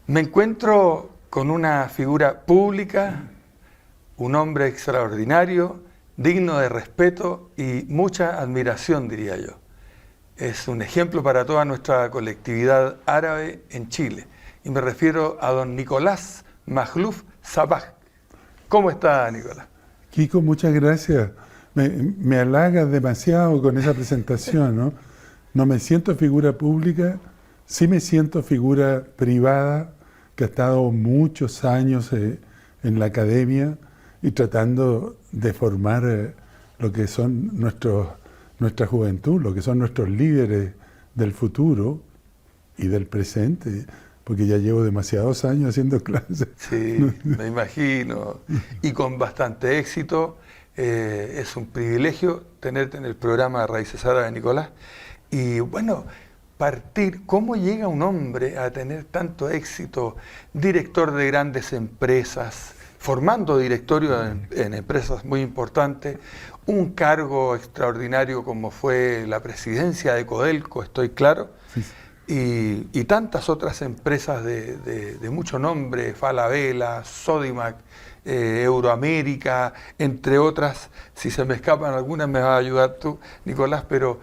Me encuentro con una figura pública, un hombre extraordinario, digno de respeto y mucha admiración, diría yo. Es un ejemplo para toda nuestra colectividad árabe en Chile. Y me refiero a don Nicolás Makhlouf Sabaj. ¿Cómo está, Nicolás? Kiko, muchas gracias. Me halagas demasiado con esa presentación, ¿no? No me siento figura pública, sí me siento figura privada, que ha estado muchos años en la academia y tratando de formar lo que son nuestra juventud, lo que son nuestros líderes del futuro y del presente, porque ya llevo demasiados años haciendo clases. Sí, me imagino, y con bastante éxito. Es un privilegio tenerte en el programa de Raíces Árabes, Nicolás. Y bueno, ¿cómo llega un hombre a tener tanto éxito, director de grandes empresas, formando directorio en empresas muy importantes, un cargo extraordinario como fue la presidencia de Codelco, estoy claro, y tantas otras empresas de mucho nombre, Falabella, Sodimac, Euroamérica, entre otras? Si se me escapan algunas me vas a ayudar tú, Nicolás, pero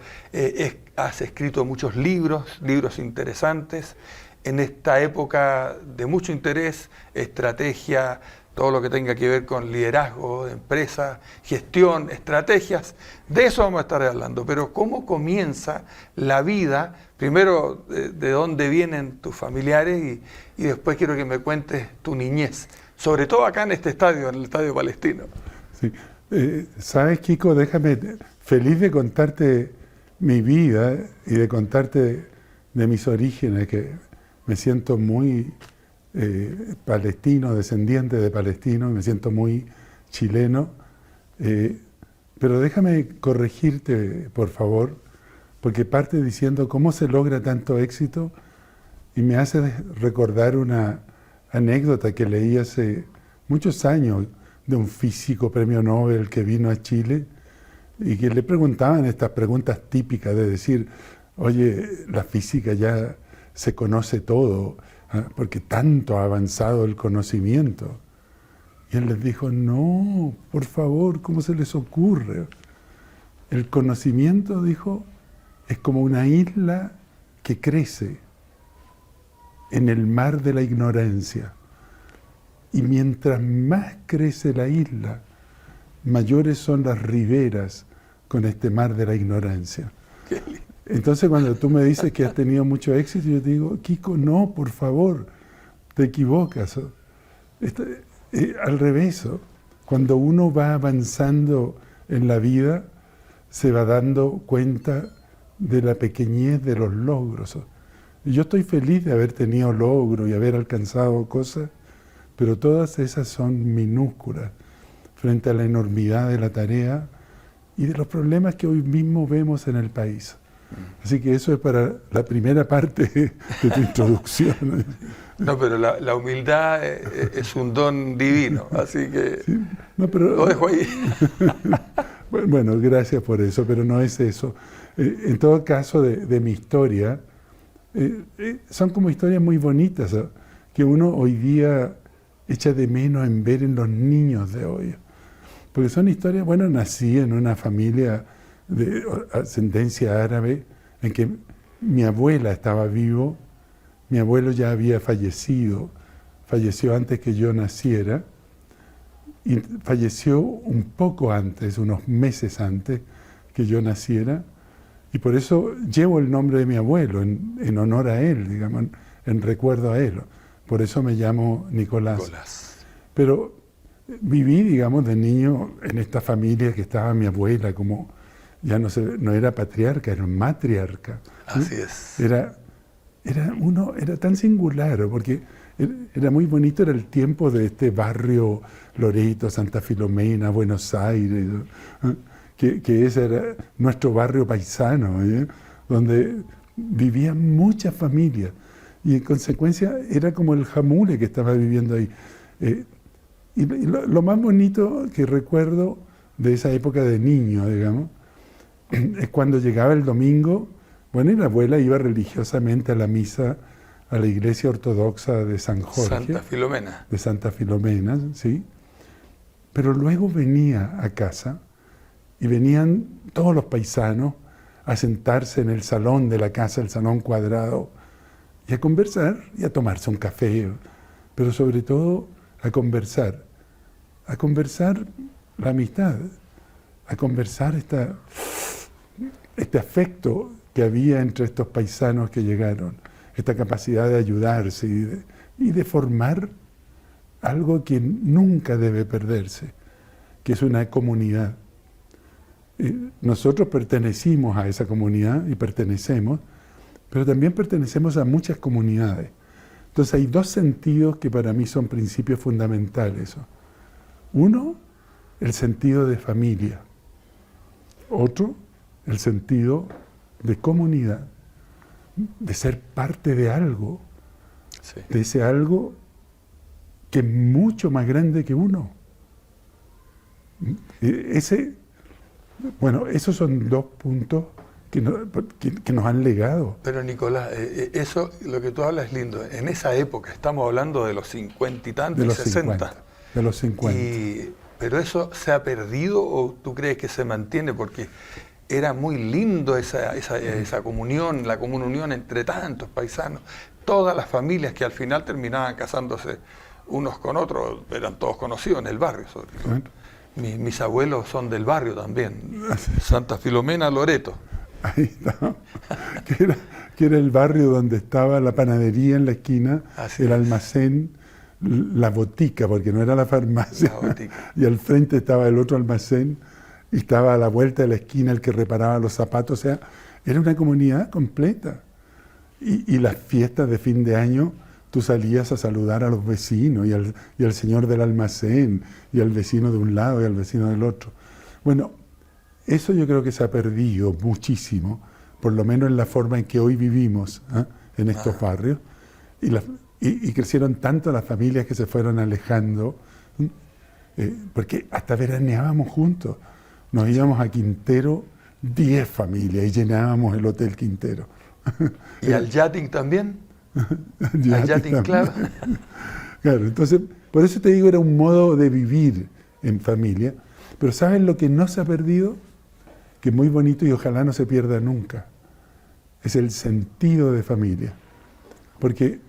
has escrito muchos libros interesantes en esta época de mucho interés, estrategia, todo lo que tenga que ver con liderazgo de empresas, gestión, estrategias. De eso vamos a estar hablando, pero ¿cómo comienza la vida? Primero, de dónde vienen tus familiares y después quiero que me cuentes tu niñez, sobre todo acá en este estadio, en el Estadio Palestino. Sí. ¿Sabes, Kiko? Déjame, feliz de contarte mi vida y de contarte de mis orígenes, que me siento muy palestino, descendiente de palestinos, me siento muy chileno, pero déjame corregirte, por favor, porque parte diciendo cómo se logra tanto éxito y me hace recordar una anécdota que leí hace muchos años de un físico premio Nobel que vino a Chile y que le preguntaban estas preguntas típicas de decir, oye, la física ya se conoce todo, porque tanto ha avanzado el conocimiento. Y él les dijo, no, por favor, ¿cómo se les ocurre? El conocimiento, dijo, es como una isla que crece en el mar de la ignorancia. Y mientras más crece la isla, mayores son las riberas con este mar de la ignorancia. Entonces cuando tú me dices que has tenido mucho éxito, yo te digo, Kiko, no, por favor, te equivocas. Al revés, cuando uno va avanzando en la vida, se va dando cuenta de la pequeñez de los logros. Y yo estoy feliz de haber tenido logros y haber alcanzado cosas, pero todas esas son minúsculas frente a la enormidad de la tarea y de los problemas que hoy mismo vemos en el país. Así que eso es para la primera parte de tu introducción. No, pero la humildad es un don divino, así que sí, no, pero, lo dejo ahí. Bueno, gracias por eso, pero no es eso. En todo caso, de mi historia, son como historias muy bonitas, ¿eh? Que uno hoy día echa de menos en ver en los niños de hoy. Porque son historias, bueno, nací en una familia de ascendencia árabe en que mi abuela estaba vivo, mi abuelo ya había fallecido, falleció antes que yo naciera y falleció un poco antes, unos meses antes que yo naciera, y por eso llevo el nombre de mi abuelo en honor a él, digamos, en recuerdo a él. Por eso me llamo Nicolás. Pero viví, digamos, de niño en esta familia que estaba mi abuela, como ya no era patriarca, era matriarca. Así es. Era tan singular, porque era muy bonito, era el tiempo de este barrio Loreto, Santa Filomena, Buenos Aires, que ese era nuestro barrio paisano, donde vivían muchas familias. Y en consecuencia era como el jamule que estaba viviendo ahí. Y lo más bonito que recuerdo de esa época de niño, digamos, es cuando llegaba el domingo, bueno, y la abuela iba religiosamente a la misa a la iglesia ortodoxa de San Jorge. Santa Filomena. De Santa Filomena, sí. Pero luego venía a casa y venían todos los paisanos a sentarse en el salón de la casa, el salón cuadrado, y a conversar y a tomarse un café, pero sobre todo a conversar la amistad, a conversar este afecto que había entre estos paisanos que llegaron, esta capacidad de ayudarse y de formar algo que nunca debe perderse, que es una comunidad. Nosotros pertenecimos a esa comunidad y pertenecemos, pero también pertenecemos a muchas comunidades. Entonces hay dos sentidos que para mí son principios fundamentales. Uno, el sentido de familia. Otro, el sentido de comunidad, de ser parte de algo, Sí. de ese algo que es mucho más grande que uno. Esos son dos puntos que nos han legado. Pero Nicolás, eso, lo que tú hablas es lindo. En esa época, estamos hablando de los 50 y tantos, De los 60. 50. De los 50. ¿Pero eso se ha perdido o tú crees que se mantiene? Porque era muy lindo esa comunión, la comunión entre tantos paisanos. Todas las familias que al final terminaban casándose unos con otros, eran todos conocidos en el barrio, sobre todo. Bueno. Mis abuelos son del barrio también, Santa Filomena, Loreto. Ahí está. Que era el barrio donde estaba la panadería en la esquina, Así el es. almacén, la botica, porque no era la farmacia. La botica. Y al frente estaba el otro almacén, y estaba a la vuelta de la esquina el que reparaba los zapatos. O sea, era una comunidad completa. Y las fiestas de fin de año, tú salías a saludar a los vecinos y al señor del almacén, y al vecino de un lado y al vecino del otro. Bueno, eso yo creo que se ha perdido muchísimo, por lo menos en la forma en que hoy vivimos, en estos barrios. Y crecieron tanto las familias que se fueron alejando, porque hasta veraneábamos juntos. Nos íbamos a Quintero, 10 familias, y llenábamos el Hotel Quintero. ¿Y al Yachting también? Ya ¿Al Yachting Club? Claro, entonces, por eso te digo, era un modo de vivir en familia. Pero ¿sabes lo que no se ha perdido? Que es muy bonito y ojalá no se pierda nunca. Es el sentido de familia. Porque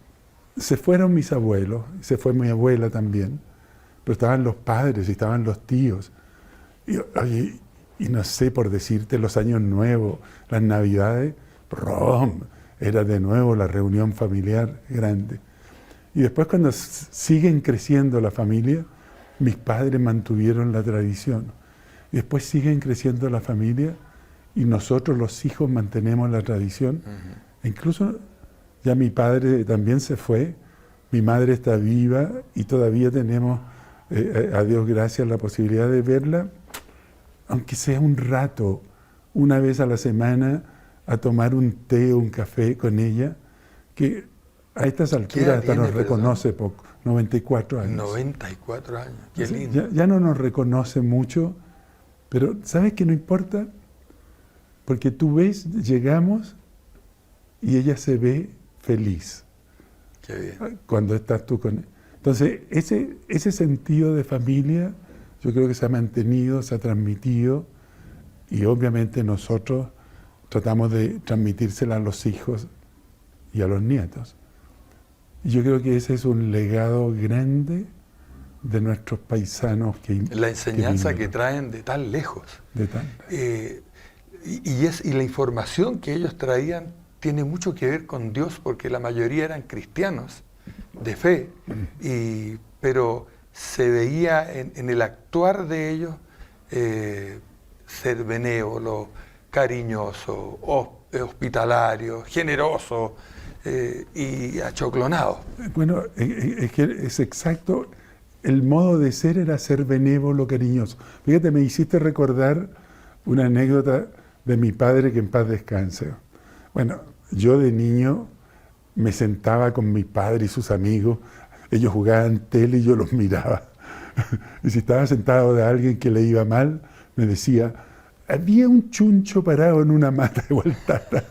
se fueron mis abuelos, se fue mi abuela también, pero estaban los padres y estaban los tíos. Y no sé, por decirte, los años nuevos, las navidades, ¡prom! Era de nuevo la reunión familiar grande. Y después cuando siguen creciendo la familia, mis padres mantuvieron la tradición. Y después siguen creciendo la familia y nosotros los hijos mantenemos la tradición. E incluso ya mi padre también se fue, mi madre está viva y todavía tenemos, a Dios gracias, la posibilidad de verla, aunque sea un rato, una vez a la semana, a tomar un té o un café con ella, que a estas alturas hasta nos reconoce poco, 94 años. 94 años, qué lindo. Ya no nos reconoce mucho, pero ¿sabes qué no importa? Porque tú ves, llegamos y ella se ve feliz. Qué bien. Cuando estás tú con ella. Entonces, ese sentido de familia, yo creo que se ha mantenido, se ha transmitido, y obviamente nosotros tratamos de transmitírsela a los hijos y a los nietos. Y yo creo que ese es un legado grande de nuestros paisanos la enseñanza que vinieron traen de tan lejos. de tan. Y la información que ellos traían tiene mucho que ver con Dios, porque la mayoría eran cristianos de fe, pero se veía en el actuar de ellos ser benévolo, cariñoso, hospitalario, generoso y achoclonado. Bueno, es que es exacto, el modo de ser era ser benévolo, cariñoso. Fíjate, me hiciste recordar una anécdota de mi padre, que en paz descanse. Bueno, yo de niño me sentaba con mi padre y sus amigos, ellos jugaban tele y yo los miraba. Y si estaba sentado de alguien que le iba mal, me decía, había un chuncho parado en una mata de gualtata.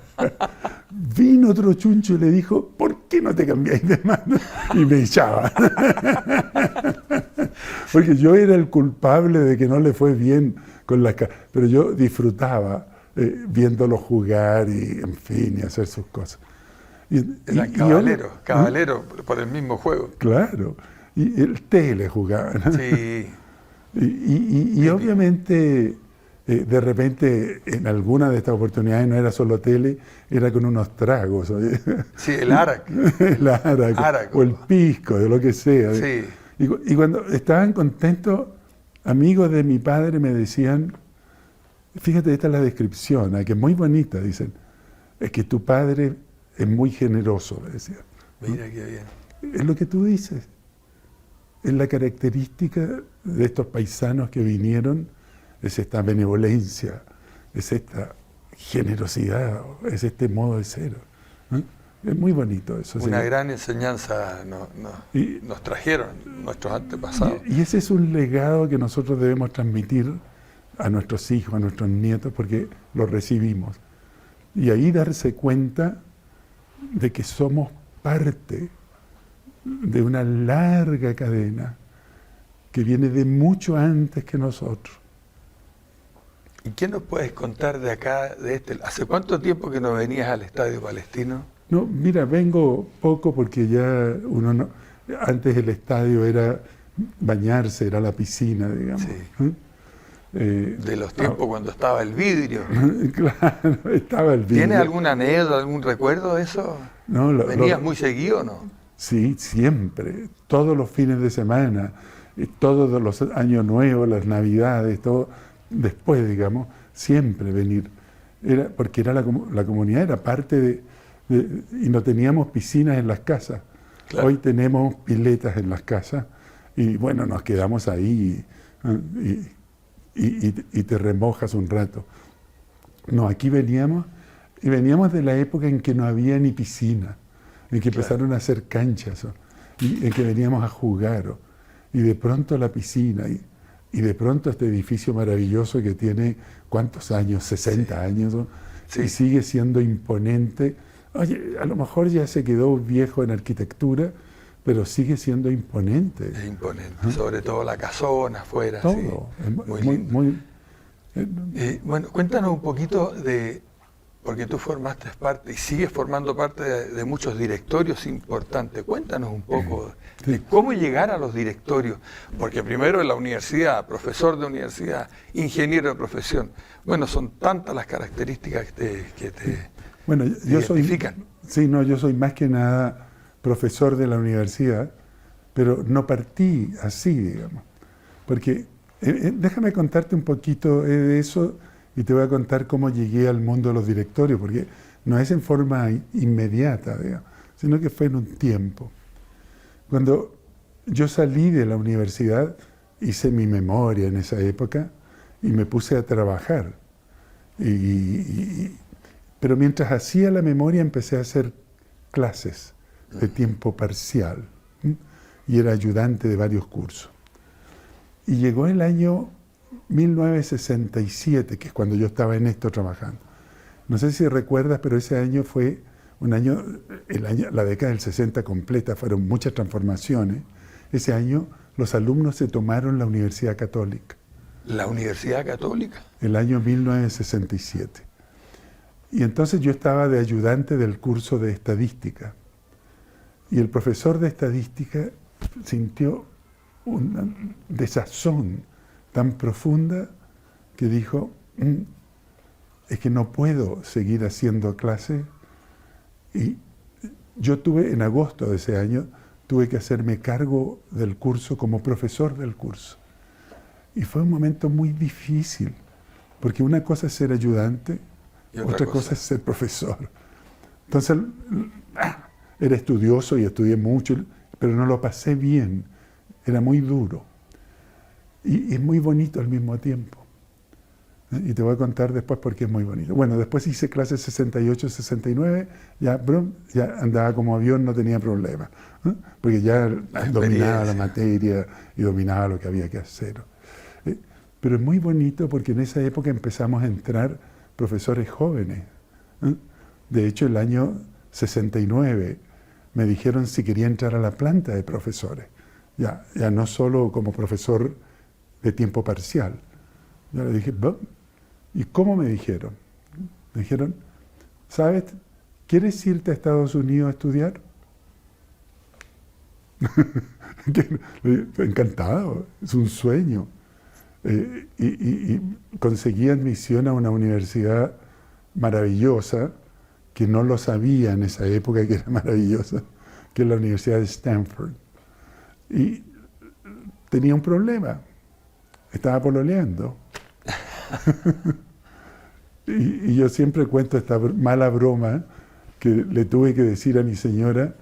Vino otro chuncho y le dijo, ¿por qué no te cambiáis de mano? Y me echaba. Porque yo era el culpable de que no le fue bien con la casa. Pero yo disfrutaba viéndolo jugar y, en fin, y hacer sus cosas. Eran caballeros por el mismo juego. Claro. Y el tele jugaban. Sí. Y obviamente, de repente, en alguna de estas oportunidades no era solo tele, era con unos tragos. Sí, el arac. El arac, o el pisco, de lo que sea. Sí. Y cuando estaban contentos, amigos de mi padre me decían, fíjate, esta es la descripción, que es muy bonita, dicen, es que tu padre es muy generoso, me decían. Mira qué bien. Es lo que tú dices. Es la característica de estos paisanos que vinieron, es esta benevolencia, es esta generosidad, es este modo de ser. Es muy bonito eso. Una gran enseñanza nos trajeron nuestros antepasados. Y ese es un legado que nosotros debemos transmitir a nuestros hijos, a nuestros nietos, porque lo recibimos. Y ahí darse cuenta de que somos parte de una larga cadena que viene de mucho antes que nosotros. ¿Y qué nos puedes contar de acá, de este? ¿Hace cuánto tiempo que no venías al Estadio Palestino? No, mira, vengo poco porque ya uno no... Antes el estadio era bañarse, era la piscina, digamos. Sí. De los tiempos cuando estaba el vidrio. Claro, estaba el vidrio. ¿Tienes alguna anécdota, algún recuerdo de eso? No, ¿Venías muy seguido o no? Sí, siempre, todos los fines de semana, todos los años nuevos, las navidades, todo, después, digamos, siempre venir. Porque era la comunidad era parte y no teníamos piscinas en las casas. Claro. Hoy tenemos piletas en las casas y bueno, nos quedamos ahí y te remojas un rato. No, aquí veníamos de la época en que no había ni piscina, en que empezaron a hacer canchas, y en que veníamos a jugar, y de pronto la piscina, y de pronto este edificio maravilloso que tiene, ¿cuántos años? 60 años, y sigue siendo imponente. Oye, a lo mejor ya se quedó viejo en arquitectura, pero sigue siendo imponente. Es imponente, sobre todo la casona afuera. Todo, sí. Bueno, cuéntanos un poquito porque tú formaste parte y sigues formando parte de muchos directorios importantes. Cuéntanos un poco de cómo llegar a los directorios, porque primero en la universidad, profesor de universidad, ingeniero de profesión. Bueno, son tantas las características que te identifican. Yo soy más que nada profesor de la universidad, pero no partí así, digamos. Porque déjame contarte un poquito de eso y te voy a contar cómo llegué al mundo de los directorios, porque no es en forma inmediata, digamos, sino que fue en un tiempo. Cuando yo salí de la universidad, hice mi memoria en esa época y me puse a trabajar. Pero mientras hacía la memoria empecé a hacer clases de tiempo parcial y era ayudante de varios cursos. Y llegó el año 1967, que es cuando yo estaba en esto trabajando. No sé si recuerdas, pero ese año fue la década del 60 completa, fueron muchas transformaciones. Ese año los alumnos se tomaron la Universidad Católica. ¿La Universidad Católica? El año 1967. Y entonces yo estaba de ayudante del curso de estadística. Y el profesor de estadística sintió una desazón tan profunda que dijo, es que no puedo seguir haciendo clases. Y yo en agosto de ese año, tuve que hacerme cargo del curso como profesor del curso. Y fue un momento muy difícil, porque una cosa es ser ayudante, otra cosa es ser profesor. Entonces, era estudioso y estudié mucho, pero no lo pasé bien, era muy duro. Y es muy bonito al mismo tiempo. Y te voy a contar después porque es muy bonito. Bueno, después hice clases 68, 69, ya, brum, ya andaba como avión, no tenía problema, porque ya dominaba la materia y dominaba lo que había que hacer. Pero es muy bonito porque en esa época empezamos a entrar profesores jóvenes. De hecho, el año 69 me dijeron si quería entrar a la planta de profesores, ya no solo como profesor de tiempo parcial. Yo le dije, ¿y cómo me dijeron? Me dijeron, ¿sabes? ¿Quieres irte a Estados Unidos a estudiar? Encantado, es un sueño. Y conseguí admisión a una universidad maravillosa, que no lo sabía en esa época que era maravillosa, que es la Universidad de Stanford. Y tenía un problema, estaba pololeando. y yo siempre cuento esta mala broma que le tuve que decir a mi señora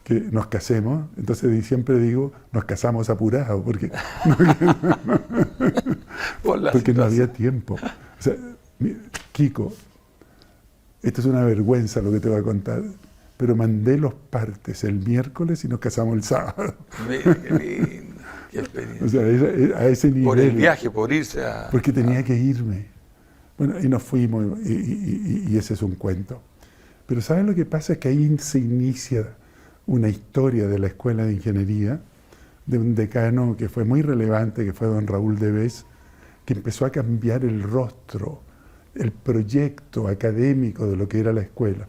que nos casemos, entonces siempre digo, nos casamos apurados, porque no había tiempo. O sea, Kiko, esto es una vergüenza lo que te voy a contar, pero mandé los partes el miércoles y nos casamos el sábado. Mira, qué lindo, qué experiencia. O sea, a ese nivel. Por el viaje, por irse a... Porque tenía que irme. Bueno, y nos fuimos, y ese es un cuento. Pero ¿sabes lo que pasa? Es que ahí se inicia una historia de la Escuela de Ingeniería, de un decano que fue muy relevante, que fue don Raúl Deves, que empezó a cambiar el rostro, el proyecto académico de lo que era la escuela.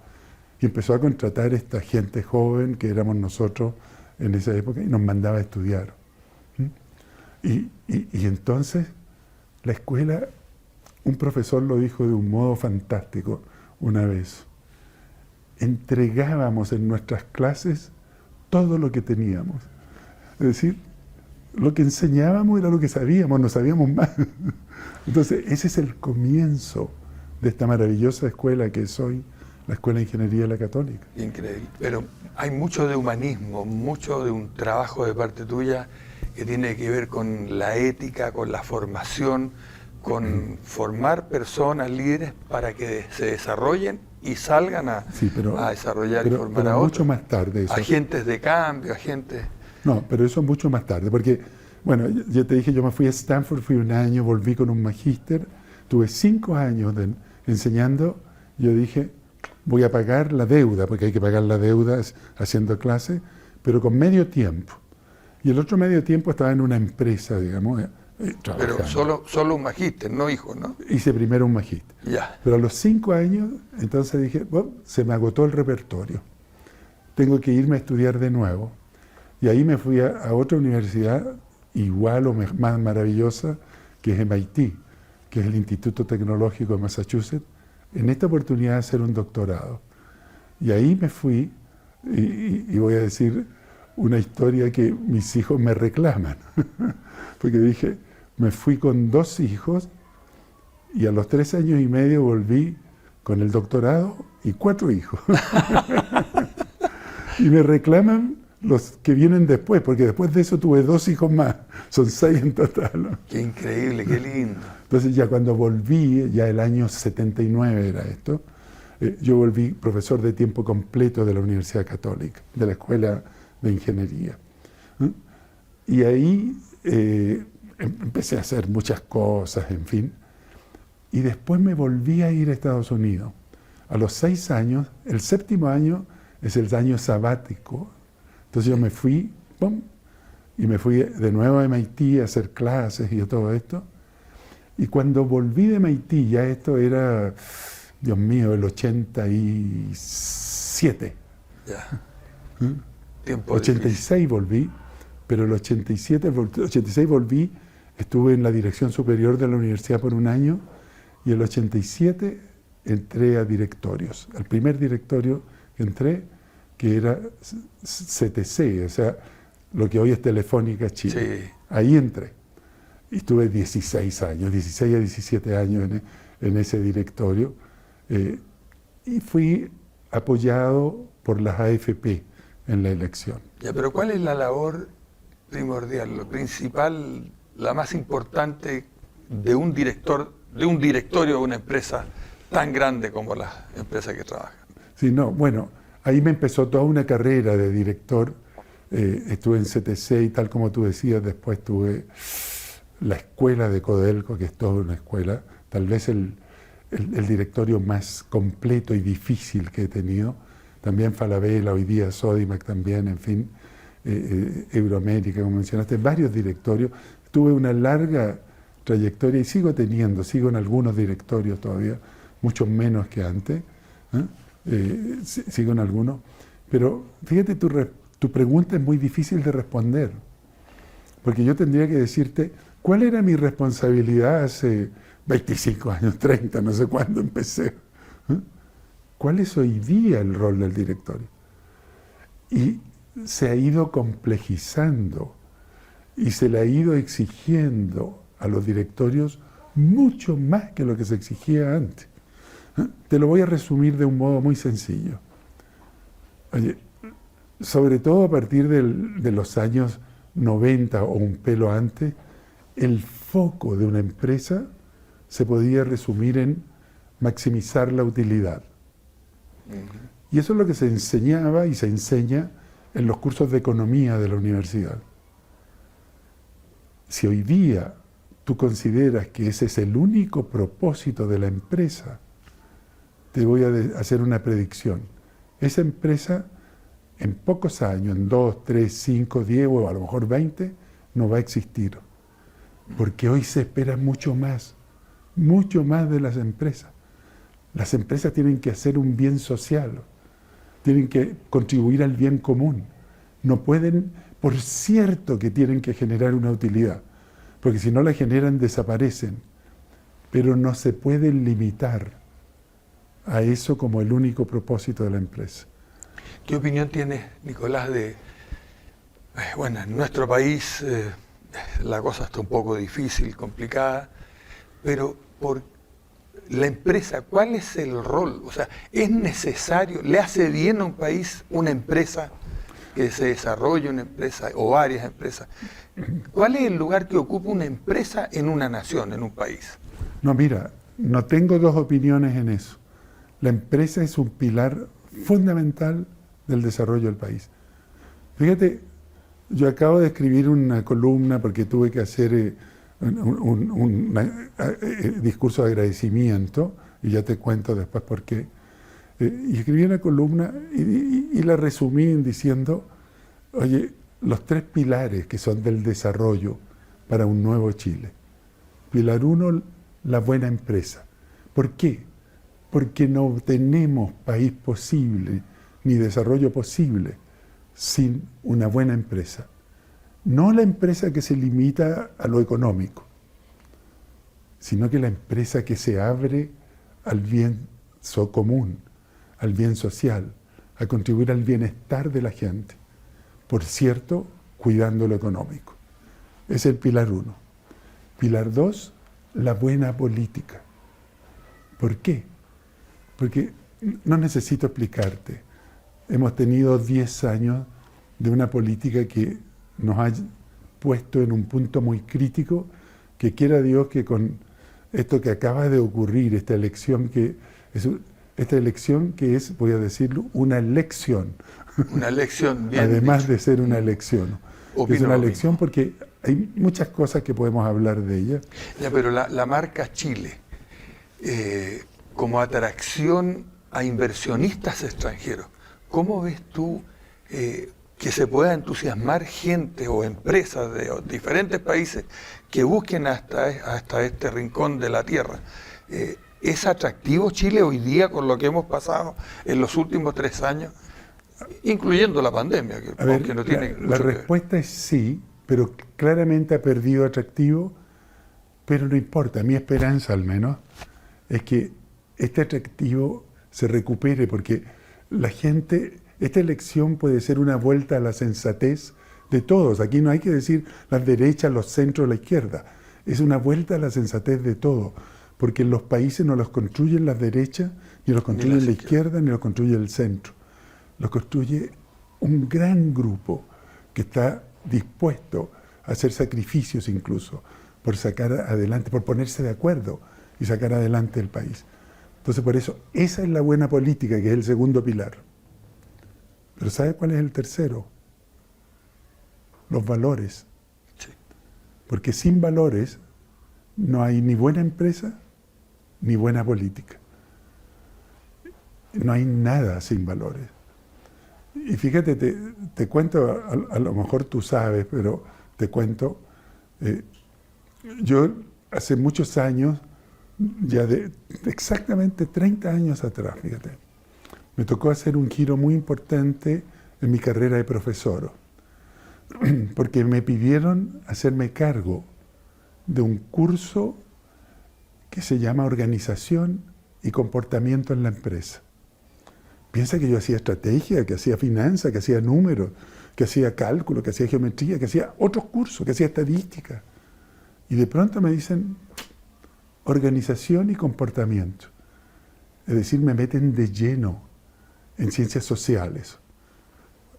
Y empezó a contratar a esta gente joven, que éramos nosotros en esa época, y nos mandaba a estudiar. Y entonces la escuela, un profesor lo dijo de un modo fantástico una vez, entregábamos en nuestras clases todo lo que teníamos. Es decir, lo que enseñábamos era lo que sabíamos, no sabíamos más. Entonces, ese es el comienzo de esta maravillosa escuela que es hoy la Escuela de Ingeniería de la Católica. Increíble. Pero hay mucho de humanismo, mucho de un trabajo de parte tuya que tiene que ver con la ética, con la formación, con formar personas líderes para que se desarrollen y salgan a desarrollar y formar a otros. Mucho más tarde eso. Agentes de cambio, agentes... No, pero eso mucho más tarde, porque, bueno, yo te dije, yo me fui a Stanford, fui un año, volví con un magíster, tuve 5 años enseñando, yo dije, voy a pagar la deuda, porque hay que pagar la deuda haciendo clases, pero con medio tiempo. Y el otro medio tiempo estaba en una empresa, digamos, trabajando. Pero solo un magíster, no hijo, ¿no? Hice primero un magíster. Ya. Pero a los 5 años, entonces dije, bueno, se me agotó el repertorio. Tengo que irme a estudiar de nuevo. Y ahí me fui a otra universidad, igual o más maravillosa, que es MIT, que es el Instituto Tecnológico de Massachusetts, en esta oportunidad de hacer un doctorado. Y ahí me fui, y voy a decir una historia que mis hijos me reclaman, porque dije, me fui con 2 hijos, y a los 3 años y medio volví con el doctorado y 4 hijos. Y me reclaman los que vienen después, porque después de eso tuve 2 hijos más, son 6 en total, ¿no? Qué increíble, qué lindo. Entonces ya cuando volví, ya el año 79 era esto, yo volví profesor de tiempo completo de la Universidad Católica, de la Escuela de Ingeniería. Y ahí empecé a hacer muchas cosas, en fin, y después me volví a ir a Estados Unidos. A los 6 años, el 7º año es el año sabático. Entonces yo me fui, ¡pum!, y me fui de nuevo a MIT a hacer clases y todo esto. Y cuando volví de MIT, ya esto era, Dios mío, el 87. Ya. 86 volví, pero el 86 volví, estuve en la dirección superior de la universidad por un año, y el 87 entré a directorios. El primer directorio que entré, que era CTC, o sea, lo que hoy es Telefónica Chile. Sí. Ahí entré. Y estuve 16 a 17 años en ese directorio. Y fui apoyado por las AFP en la elección. Ya, pero ¿cuál es la labor primordial, lo principal, la más importante de un directorio de una empresa tan grande como las empresas que trabajan? Sí, no, bueno, ahí me empezó toda una carrera de director. Estuve en CTC y tal como tú decías, después tuve la escuela de Codelco, que es toda una escuela, tal vez el directorio más completo y difícil que he tenido. También Falabella, hoy día Sodimac también, en fin, Euroamérica, como mencionaste, varios directorios. Tuve una larga trayectoria y sigo en algunos directorios todavía, mucho menos que antes, sigo en algunos, pero fíjate, tu pregunta es muy difícil de responder, porque yo tendría que decirte cuál era mi responsabilidad hace 25 años, 30, no sé cuándo empecé. ¿Cuál es hoy día el rol del directorio? Y se ha ido complejizando y se le ha ido exigiendo a los directorios mucho más que lo que se exigía antes. Te lo voy a resumir de un modo muy sencillo. Oye, sobre todo a partir de los años 90 o un pelo antes, el foco de una empresa se podía resumir en maximizar la utilidad. Y eso es lo que se enseñaba y se enseña en los cursos de economía de la universidad. Si hoy día tú consideras que ese es el único propósito de la empresa, te voy a hacer una predicción. Esa empresa en pocos años, en 2, 3, 5, 10 o a lo mejor 20, no va a existir. Porque hoy se espera mucho más de las empresas. Las empresas tienen que hacer un bien social, tienen que contribuir al bien común. No pueden, por cierto que tienen que generar una utilidad, porque si no la generan desaparecen, pero no se pueden limitar a eso como el único propósito de la empresa. ¿Qué opinión tienes, Nicolás, bueno, en nuestro país la cosa está un poco difícil, complicada, pero por la empresa, ¿cuál es el rol? O sea, ¿es necesario, le hace bien a un país una empresa que se desarrolle, una empresa o varias empresas? ¿Cuál es el lugar que ocupa una empresa en una nación, en un país? No, mira, no tengo dos opiniones en eso. La empresa es un pilar fundamental del desarrollo del país. Fíjate, yo acabo de escribir una columna porque tuve que hacer un discurso de agradecimiento, y ya te cuento después por qué. Y escribí una columna y la resumí diciendo, oye, los 3 pilares que son del desarrollo para un nuevo Chile. Pilar 1, la buena empresa. ¿Por qué? Porque no tenemos país posible ni desarrollo posible sin una buena empresa. No la empresa que se limita a lo económico, sino que la empresa que se abre al bien común, al bien social, a contribuir al bienestar de la gente. Por cierto, cuidando lo económico. Es el pilar 1. Pilar 2, la buena política. ¿Por qué? Porque no necesito explicarte. Hemos tenido 10 años de una política que nos ha puesto en un punto muy crítico, que quiera Dios que con esto que acaba de ocurrir, esta elección que es, voy a decirlo, una elección. Una elección, bien Además dicho. de ser una elección. Es una elección porque hay muchas cosas que podemos hablar de ella. Ya, pero la marca Chile, como atracción a inversionistas extranjeros, ¿cómo ves tú que se pueda entusiasmar gente o empresas de diferentes países que busquen hasta este rincón de la tierra? ¿Es atractivo Chile hoy día con lo que hemos pasado en los últimos 3 años, incluyendo la pandemia? Que no tiene la respuesta es sí, pero claramente ha perdido atractivo, pero no importa. Mi esperanza al menos es que este atractivo se recupere, porque la gente, esta elección puede ser una vuelta a la sensatez de todos. Aquí no hay que decir las derechas, los centros, la izquierda. Es una vuelta a la sensatez de todos, porque en los países no los construyen las derechas, ni los construye la izquierda, ni los construye el centro. Los construye un gran grupo que está dispuesto a hacer sacrificios incluso por sacar adelante, por ponerse de acuerdo y sacar adelante el país. Entonces, por eso, esa es la buena política, que es el segundo pilar. Pero ¿sabe cuál es el tercero? Los valores. Sí. Porque sin valores no hay ni buena empresa ni buena política. No hay nada sin valores. Y fíjate, te cuento, a lo mejor tú sabes, pero te cuento, yo hace muchos años, ya de exactamente 30 años atrás, fíjate, me tocó hacer un giro muy importante en mi carrera de profesor, porque me pidieron hacerme cargo de un curso que se llama Organización y Comportamiento en la Empresa. Piensa que yo hacía estrategia, que hacía finanzas, que hacía números, que hacía cálculo, que hacía geometría, que hacía otros cursos, que hacía estadística. Y de pronto me dicen organización y comportamiento. Es decir, me meten de lleno en ciencias sociales.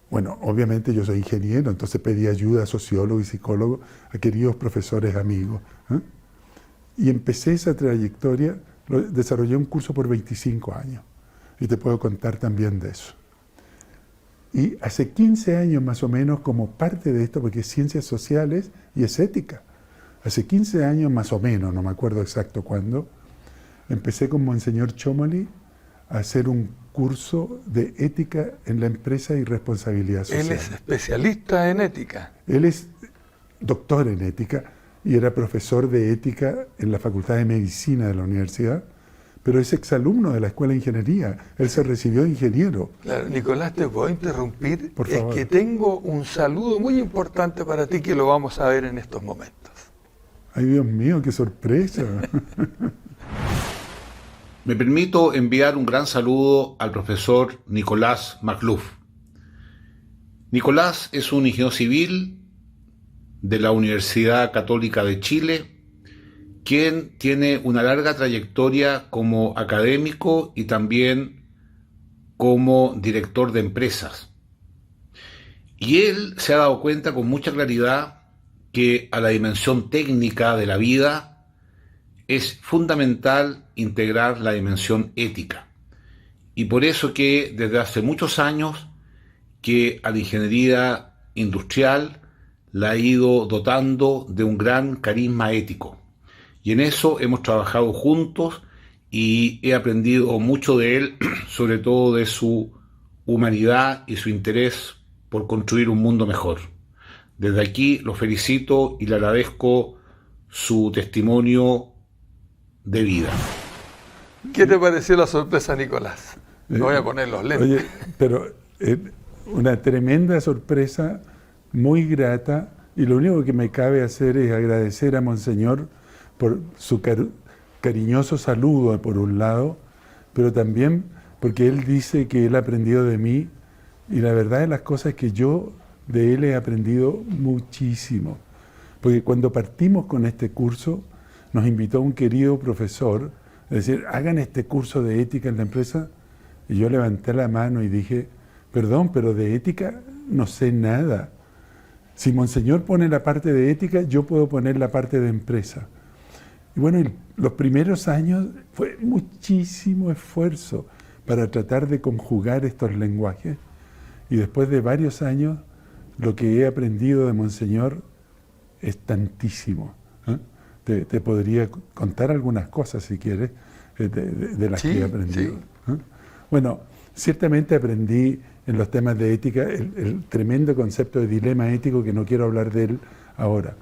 Bueno, obviamente yo soy ingeniero, entonces pedí ayuda a sociólogos y psicólogos, a queridos profesores amigos. Y empecé esa trayectoria, desarrollé un curso por 25 años. Y te puedo contar también de eso. Y hace 15 años más o menos, como parte de esto, porque es ciencias sociales y es ética, hace 15 años más o menos, no me acuerdo exacto cuándo, empecé con Monseñor Chomoli a hacer un curso de ética en la empresa y responsabilidad social. Él es especialista en ética. Él es doctor en ética y era profesor de ética en la Facultad de Medicina de la universidad, pero es exalumno de la Escuela de Ingeniería. Él se recibió de ingeniero. Claro, Nicolás, te puedo interrumpir. Por favor. Es que tengo un saludo muy importante para ti que lo vamos a ver en estos momentos. Ay, Dios mío, qué sorpresa. Me permito enviar un gran saludo al profesor Nicolás Makhlouf. Nicolás es un ingeniero civil de la Universidad Católica de Chile, quien tiene una larga trayectoria como académico y también como director de empresas. Y él se ha dado cuenta con mucha claridad que a la dimensión técnica de la vida es fundamental integrar la dimensión ética. Y por eso que desde hace muchos años que a la ingeniería industrial la ha ido dotando de un gran carisma ético. Y en eso hemos trabajado juntos y he aprendido mucho de él, sobre todo de su humanidad y su interés por construir un mundo mejor. Desde aquí lo felicito y le agradezco su testimonio de vida. ¿Qué te pareció la sorpresa, Nicolás? Me voy a poner los lentes. Oye, pero una tremenda sorpresa, muy grata, y lo único que me cabe hacer es agradecer a Monseñor por su cariñoso saludo, por un lado, pero también porque él dice que él ha aprendido de mí, y la verdad de las cosas es que yo de él he aprendido muchísimo. Porque cuando partimos con este curso, nos invitó un querido profesor a decir, hagan este curso de ética en la empresa, y yo levanté la mano y dije, perdón, pero de ética no sé nada. Si Monseñor pone la parte de ética, yo puedo poner la parte de empresa. Y bueno, los primeros años fue muchísimo esfuerzo para tratar de conjugar estos lenguajes. Y después de varios años, lo que he aprendido de Monseñor es tantísimo. Te podría contar algunas cosas, si quieres, de las que he aprendido. Sí. Bueno, ciertamente aprendí en los temas de ética el tremendo concepto de dilema ético, que no quiero hablar de él ahora.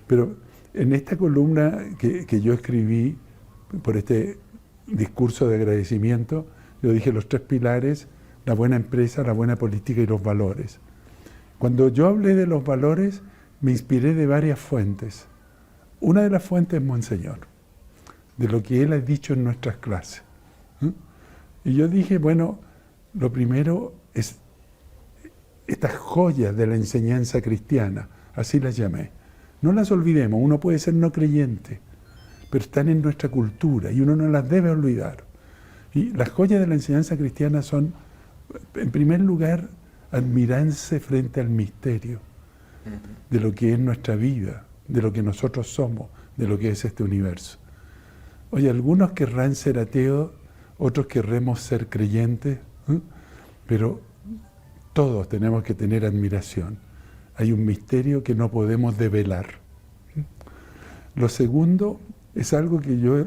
Pero en esta columna que yo escribí por este discurso de agradecimiento, yo dije los 3 pilares: la buena empresa, la buena política y los valores. Cuando yo hablé de los valores, me inspiré de varias fuentes. Una de las fuentes es Monseñor, de lo que él ha dicho en nuestras clases. Y yo dije, bueno, lo primero es estas joyas de la enseñanza cristiana, así las llamé. No las olvidemos, uno puede ser no creyente, pero están en nuestra cultura y uno no las debe olvidar. Y las joyas de la enseñanza cristiana son, en primer lugar, admirarse frente al misterio de lo que es nuestra vida, de lo que nosotros somos, de lo que es este universo. Oye, algunos querrán ser ateos, otros querremos ser creyentes, pero todos tenemos que tener admiración. Hay un misterio que no podemos develar. Lo segundo es algo que yo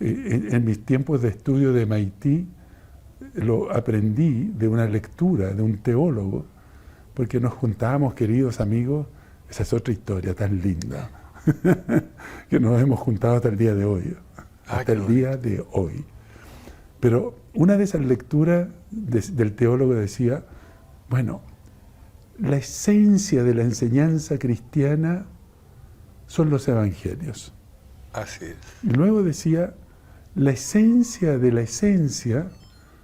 en mis tiempos de estudio de MIT lo aprendí de una lectura de un teólogo, porque nos juntábamos, queridos amigos, esa es otra historia tan linda, que nos hemos juntado hasta el día de hoy, hasta el día de hoy. Pero una de esas lecturas del teólogo decía, bueno, la esencia de la enseñanza cristiana son los evangelios. Así es. Y luego decía, la esencia de la esencia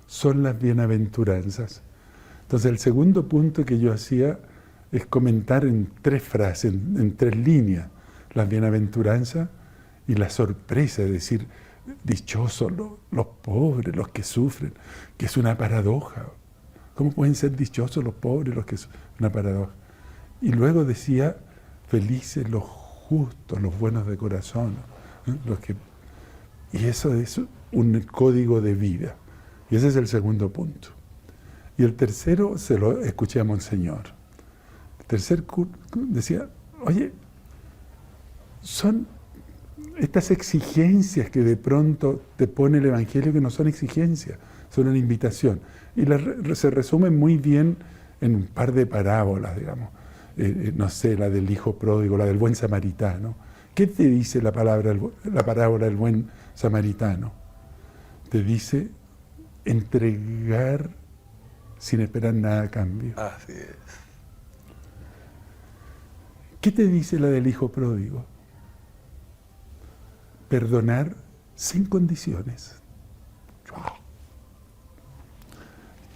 son las bienaventuranzas. Entonces el segundo punto que yo hacía es comentar en 3 frases, en 3 líneas, las bienaventuranzas y la sorpresa de decir, dichosos los pobres, los que sufren, que es una paradoja. ¿Cómo pueden ser dichosos los pobres, los que sufren? Una paradoja. Y luego decía, felices los justos, los buenos de corazón, y eso es un código de vida. Y ese es el segundo punto. Y el tercero se lo escuché a Monseñor. El tercer decía, oye, son estas exigencias que de pronto te pone el Evangelio que no son exigencias, son una invitación. Y se resumen muy bien en un par de parábolas, digamos. No sé, la del hijo pródigo, la del buen samaritano. ¿Qué te dice la parábola del buen samaritano? Te dice entregar sin esperar nada a cambio. Así es. ¿Qué te dice la del hijo pródigo? Perdonar sin condiciones.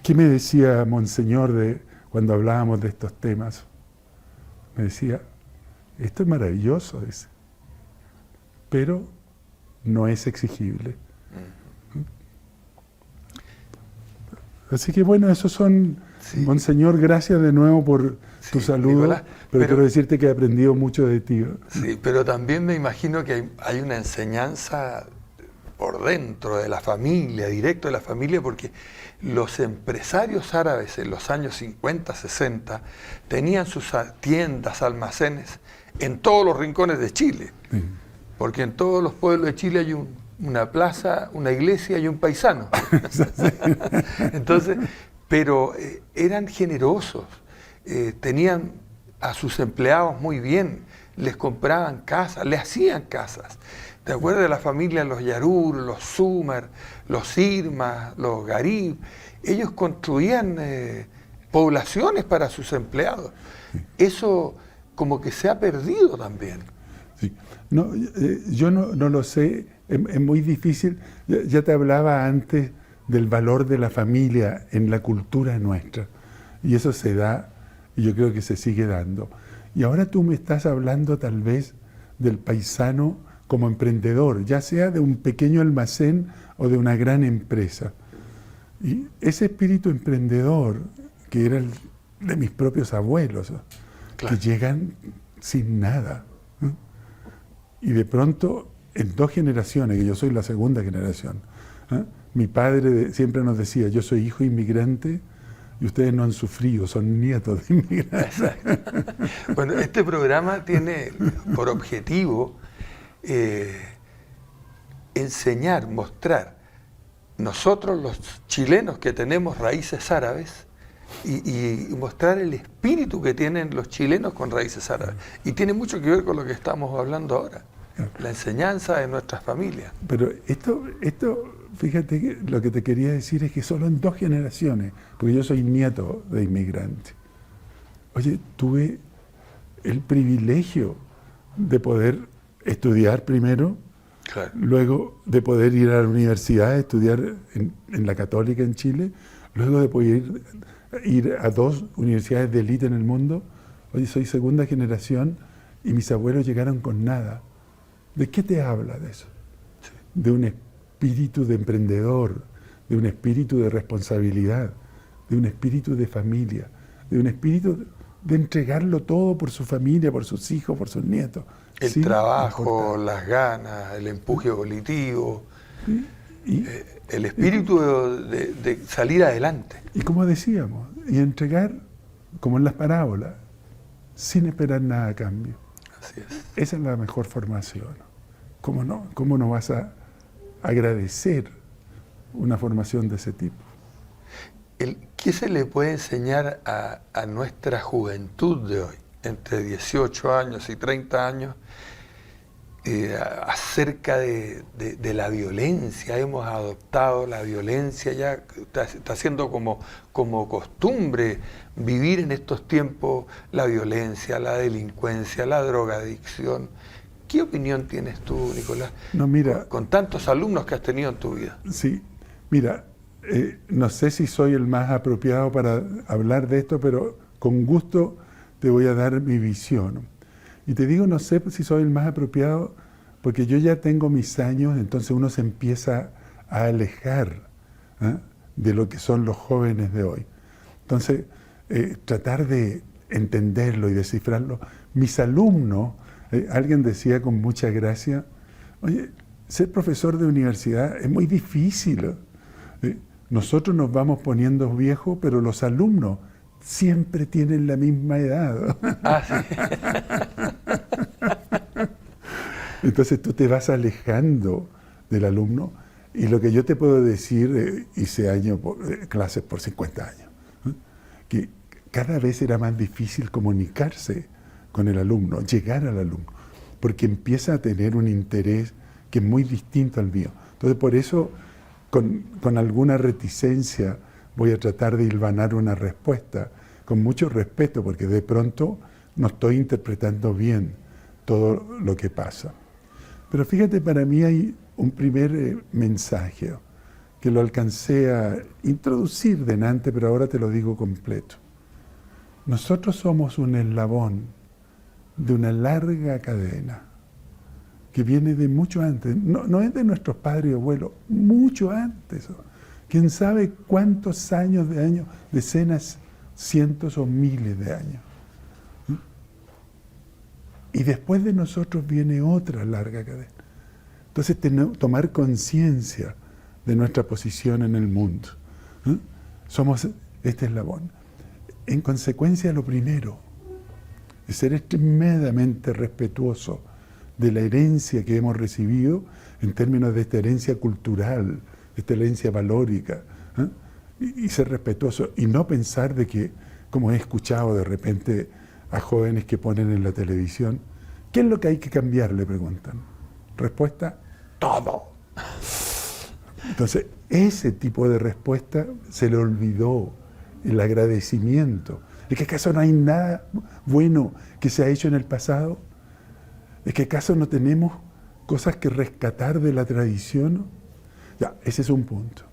¿Qué me decía Monseñor cuando hablábamos de estos temas? Me decía, esto es maravilloso, dice, pero no es exigible. Así que bueno, esos son, sí. Monseñor, gracias de nuevo por tu saludo, Nicolás, pero quiero decirte que he aprendido mucho de ti. Sí, pero también me imagino que hay una enseñanza por dentro de la familia, directo de la familia, porque los empresarios árabes en los años 50, 60 tenían sus tiendas, almacenes en todos los rincones de Chile, sí. Porque en todos los pueblos de Chile hay una plaza, una iglesia y un paisano. Entonces, pero eran generosos, tenían a sus empleados muy bien, les compraban casas, les hacían casas. ¿Te acuerdas de la familia los Yarur, los Sumer, los Irma, los Garib? Ellos construían poblaciones para sus empleados. Sí. Eso como que se ha perdido también. Sí. No, yo no lo sé, es muy difícil. Ya te hablaba antes del valor de la familia en la cultura nuestra. Y eso se da, y yo creo que se sigue dando. Y ahora tú me estás hablando tal vez del paisano como emprendedor, ya sea de un pequeño almacén o de una gran empresa. Y ese espíritu emprendedor, que era el de mis propios abuelos, claro, que llegan sin nada, ¿no? Y de pronto, en 2 generaciones, que yo soy la segunda generación, mi padre siempre nos decía, yo soy hijo inmigrante y ustedes no han sufrido, son nietos de inmigrantes. Bueno, este programa tiene por objetivo enseñar, mostrar, nosotros los chilenos que tenemos raíces árabes, y mostrar el espíritu que tienen los chilenos con raíces árabes. Y tiene mucho que ver con lo que estamos hablando ahora, la enseñanza de nuestras familias. Pero esto fíjate que lo que te quería decir es que solo en 2 generaciones, porque yo soy nieto de inmigrantes. Oye, tuve el privilegio de poder estudiar primero, claro, luego de poder ir a la universidad a estudiar en la Católica en Chile, luego de poder ir a 2 universidades de élite en el mundo. Oye, soy segunda generación y mis abuelos llegaron con nada. ¿De qué te habla de eso? Sí. De un espíritu de emprendedor, de un espíritu de responsabilidad, de un espíritu de familia, de un espíritu de entregarlo todo por su familia, por sus hijos, por sus nietos. El sin trabajo, importar. las ganas, el empuje volitivo, Y, el espíritu de salir adelante. y como decíamos, y entregar, como en las parábolas, sin esperar nada a cambio. Así es. Esa es la mejor formación. ¿Cómo no? ¿Cómo no vas a agradecer una formación de ese tipo? ¿Qué se le puede enseñar a nuestra juventud de hoy, entre 18 años y 30 años, acerca de la violencia? Hemos adoptado la violencia, ya está siendo como costumbre vivir en estos tiempos la violencia, la delincuencia, la drogadicción. ¿Qué opinión tienes tú, Nicolás, No, mira, con tantos alumnos que has tenido en tu vida? sí, mira, no sé si soy el más apropiado para hablar de esto, pero con gusto te voy a dar mi visión. Y te digo, no sé si soy el más apropiado, porque yo ya tengo mis años, entonces uno se empieza a alejar de lo que son los jóvenes de hoy. Entonces, tratar de entenderlo y descifrarlo. Mis alumnos, alguien decía con mucha gracia, oye, ser profesor de universidad es muy difícil. Nosotros nos vamos poniendo viejos, pero los alumnos siempre tienen la misma edad. Ah, sí. Entonces tú te vas alejando del alumno, y lo que yo te puedo decir, hice clases por 50 años, que cada vez era más difícil comunicarse con el alumno, llegar al alumno, porque empieza a tener un interés que es muy distinto al mío. Entonces por eso, con alguna reticencia, voy a tratar de hilvanar una respuesta, con mucho respeto, porque de pronto no estoy interpretando bien todo lo que pasa. Pero fíjate, para mí hay un primer mensaje que lo alcancé a introducir delante, pero ahora te lo digo completo. Nosotros somos un eslabón de una larga cadena que viene de mucho antes. No es de nuestros padres y abuelos, mucho antes. Quién sabe cuántos años, decenas, cientos o miles de años. Y después de nosotros viene otra larga cadena. Entonces, tomar conciencia de nuestra posición en el mundo. Somos este eslabón. En consecuencia, lo primero es ser extremadamente respetuoso de la herencia que hemos recibido en términos de esta herencia cultural, de esta herencia valórica, y ser respetuoso y no pensar de que, como he escuchado de repente a jóvenes que ponen en la televisión, ¿qué es lo que hay que cambiar?, le preguntan. Respuesta, todo. Entonces, ese tipo de respuesta se le olvidó el agradecimiento. ¿Es que acaso no hay nada bueno que se ha hecho en el pasado? ¿Es que acaso no tenemos cosas que rescatar de la tradición? Ya, ese es un punto.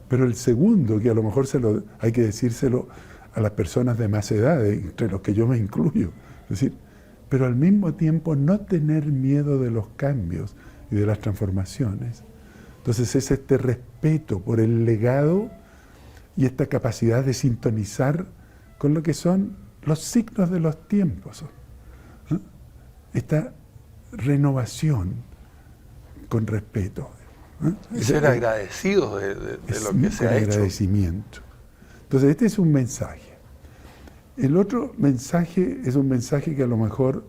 Pero el segundo, que a lo mejor hay que decírselo a las personas de más edad, entre los que yo me incluyo, es decir, pero al mismo tiempo no tener miedo de los cambios y de las transformaciones. Entonces es este respeto por el legado y esta capacidad de sintonizar con lo que son los signos de los tiempos. Esta renovación con respeto. Y ser agradecidos de lo que se ha hecho. Agradecimiento. Entonces este es un mensaje. El otro mensaje es un mensaje que a lo mejor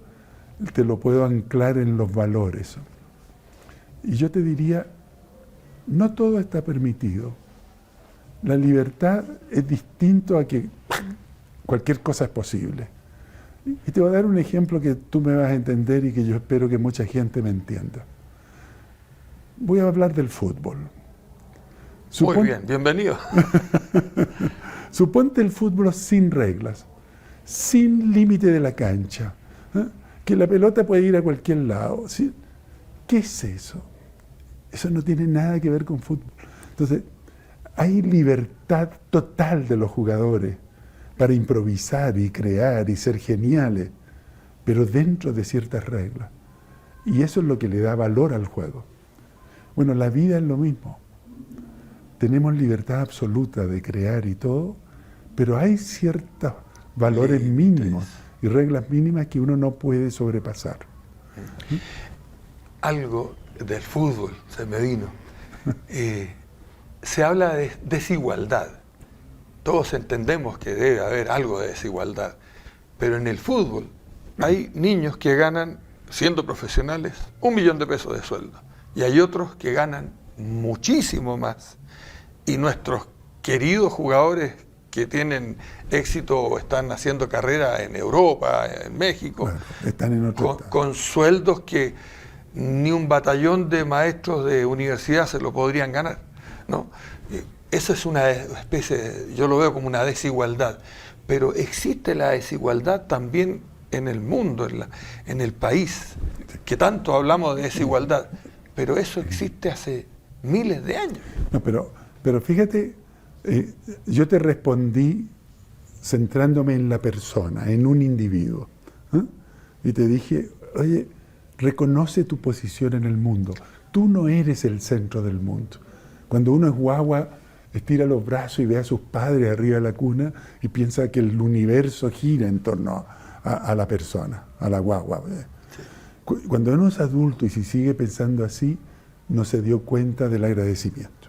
te lo puedo anclar en los valores. Y yo te diría, no todo está permitido. La libertad es distinto a que cualquier cosa es posible. Y te voy a dar un ejemplo que tú me vas a entender y que yo espero que mucha gente me entienda. Voy a hablar del fútbol. Muy bien, bienvenido. Suponte el fútbol sin reglas, sin límite de la cancha, que la pelota puede ir a cualquier lado. ¿Sí? ¿Qué es eso? Eso no tiene nada que ver con fútbol. Entonces, hay libertad total de los jugadores para improvisar y crear y ser geniales, pero dentro de ciertas reglas. Y eso es lo que le da valor al juego. Bueno, la vida es lo mismo. Tenemos libertad absoluta de crear y todo, pero hay ciertos valores mínimos y reglas mínimas que uno no puede sobrepasar. Algo del fútbol se me vino. Se habla de desigualdad. Todos entendemos que debe haber algo de desigualdad, pero en el fútbol hay niños que ganan, siendo profesionales, 1 millón de pesos de sueldo, y hay otros que ganan muchísimo más, y nuestros queridos jugadores que tienen éxito o están haciendo carrera en Europa, en México, Bueno, están en otro con sueldos que ni un batallón de maestros de universidad se lo podrían ganar, ¿no? Eso es una especie, yo lo veo como una desigualdad, pero existe la desigualdad también en el mundo, en el país, que tanto hablamos de desigualdad, pero eso existe hace miles de años. No, pero fíjate, yo te respondí centrándome en la persona, en un individuo, ¿eh? Y te dije, oye, reconoce tu posición en el mundo. Tú no eres el centro del mundo. Cuando uno es guagua, estira los brazos y ve a sus padres arriba de la cuna y piensa que el universo gira en torno a la persona, a la guagua. Sí. Cuando uno es adulto y si sigue pensando así, no se dio cuenta del agradecimiento.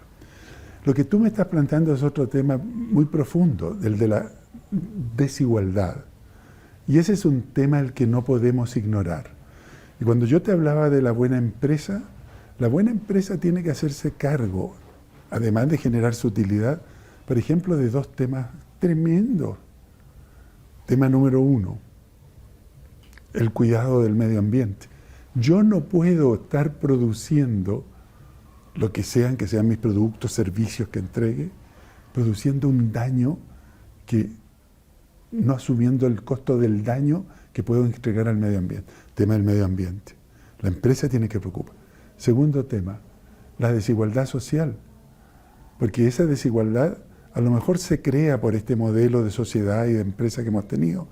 Lo que tú me estás planteando es otro tema muy profundo, el de la desigualdad. Y ese es un tema al que no podemos ignorar. Y cuando yo te hablaba de la buena empresa tiene que hacerse cargo, además de generar su utilidad, por ejemplo, de 2 temas tremendos. Tema número 1, el cuidado del medio ambiente. Yo no puedo estar produciendo lo que sean mis productos, servicios que entregue, produciendo un daño que no asumiendo el costo del daño que puedo entregar al medio ambiente. Tema del medio ambiente. La empresa tiene que preocupar. Segundo tema, la desigualdad social. Porque esa desigualdad a lo mejor se crea por este modelo de sociedad y de empresa que hemos tenido,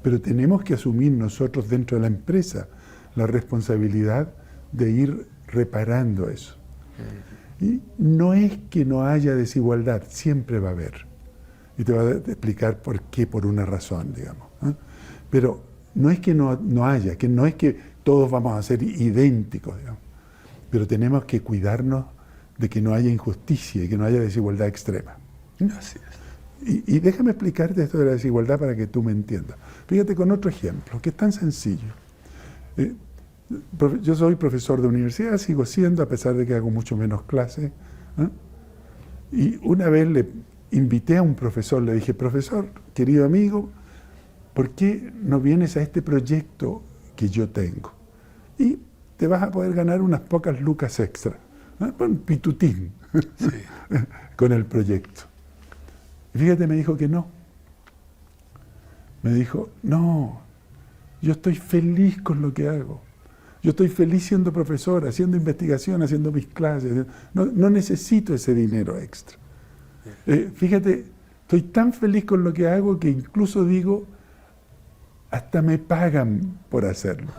pero tenemos que asumir nosotros dentro de la empresa la responsabilidad de ir reparando eso. Y no es que no haya desigualdad, siempre va a haber. Y te voy a explicar por qué, por una razón, digamos. ¿Eh? Pero no es que no haya, que no es que todos vamos a ser idénticos, digamos. Pero tenemos que cuidarnos de que no haya injusticia y que no haya desigualdad extrema. Así es. Y déjame explicarte esto de la desigualdad para que tú me entiendas. Fíjate con otro ejemplo, que es tan sencillo. Yo soy profesor de universidad, sigo siendo, a pesar de que hago mucho menos clases. Y una vez le invité a un profesor, le dije, profesor, querido amigo, ¿por qué no vienes a este proyecto que yo tengo? Y te vas a poder ganar unas pocas lucas extra. Un pitutín sí. Con el proyecto. Y fíjate, me dijo que no. Me dijo, no, yo estoy feliz con lo que hago. Yo estoy feliz siendo profesor, haciendo investigación, haciendo mis clases. No necesito ese dinero extra. Fíjate, estoy tan feliz con lo que hago que incluso digo, hasta me pagan por hacerlo.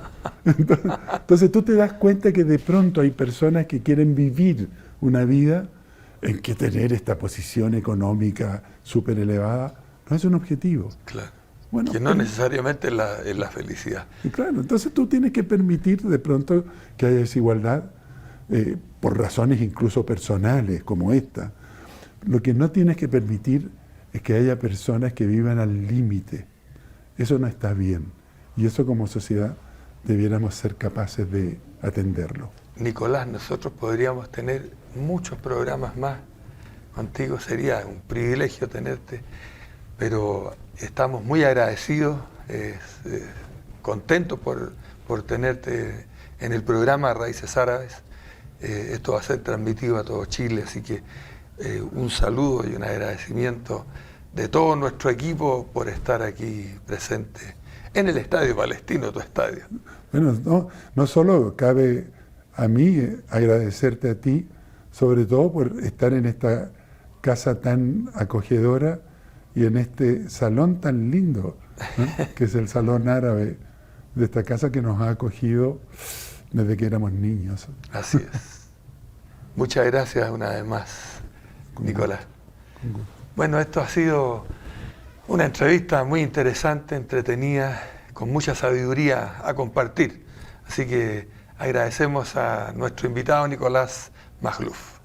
Entonces tú te das cuenta que de pronto hay personas que quieren vivir una vida en que tener esta posición económica súper elevada no es un objetivo. Claro. Bueno, que no necesariamente es la felicidad. Y claro, entonces tú tienes que permitir de pronto que haya desigualdad por razones incluso personales como esta. Lo que no tienes que permitir es que haya personas que vivan al límite. Eso no está bien. Y eso como sociedad debiéramos ser capaces de atenderlo. Nicolás, nosotros podríamos tener muchos programas más contigo. Sería un privilegio tenerte, pero estamos muy agradecidos, contentos por tenerte en el programa Raíces Árabes. Esto va a ser transmitido a todo Chile, así que un saludo y un agradecimiento de todo nuestro equipo por estar aquí presente en el Estadio Palestino, tu estadio. Bueno, no solo cabe a mí agradecerte a ti, sobre todo por estar en esta casa tan acogedora y en este salón tan lindo, ¿no? Que es el salón árabe de esta casa que nos ha acogido desde que éramos niños. Así es. Muchas gracias una vez más, Nicolás. Bueno, esto ha sido Una entrevista muy interesante, entretenida, con mucha sabiduría a compartir. Así que agradecemos a nuestro invitado Nicolás Magluf.